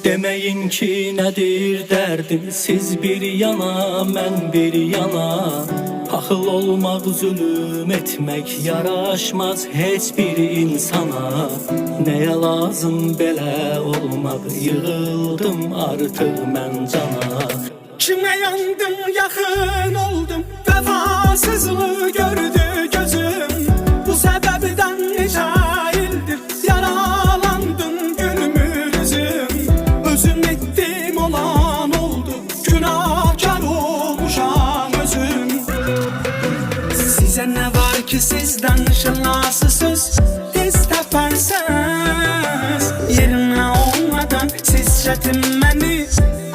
Demeyin ki nedir derdim, siz bir yana mən bir yana. Paxıl olmaq, zulüm etmək yaraşmaz heç bir insana. Nəyə lazım belə olmaq, yığıldım artıq mən cana. Kimə yandım, yaxın oldum, vəfasızlığı gördü gözüm. Bu səbəbdən neçə ildir yaralandım günümün üzüm. Özüm etdim olan oldu, günahkar olmuşam özüm. Sizə nə var ki sizdən şılası söz tez təpərsəz. Yerinə olmadan siz çətinməni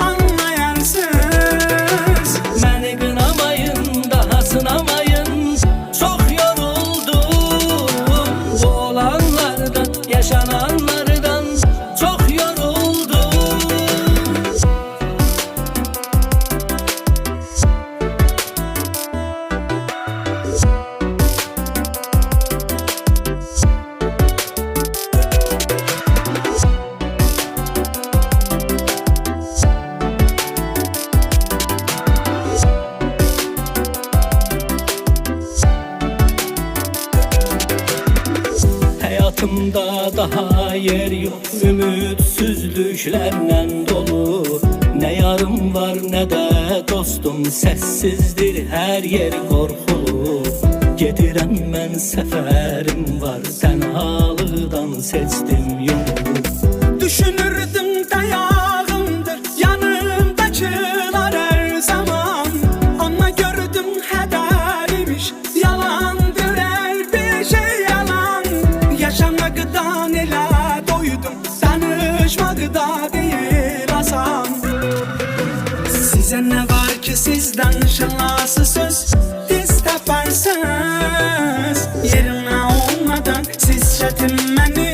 anlayarsınız. Məni qınamayın, daha sınamayın, çox yoruldum. Bu olanlardan, yaşananlardan çox yoruldum. Hayatımda daha yer yok, ümitsizliklerle dolu. Ne yarım var ne de dostum, sessizdir her yer korkulu. Gedirəm mən səfərim var, tənhalıqdan seçdim yolu. Düşünürdüm dayağımdır yanımdakılar her zaman. Ama gördüm hederimiş, yalandır her bir şey yalan. Yaşamaktan elə doydum, danışmakda değil asan. Size ne var ki sizden şılası söz tez təpərsəz. Yerinə olmadan siz çətinməni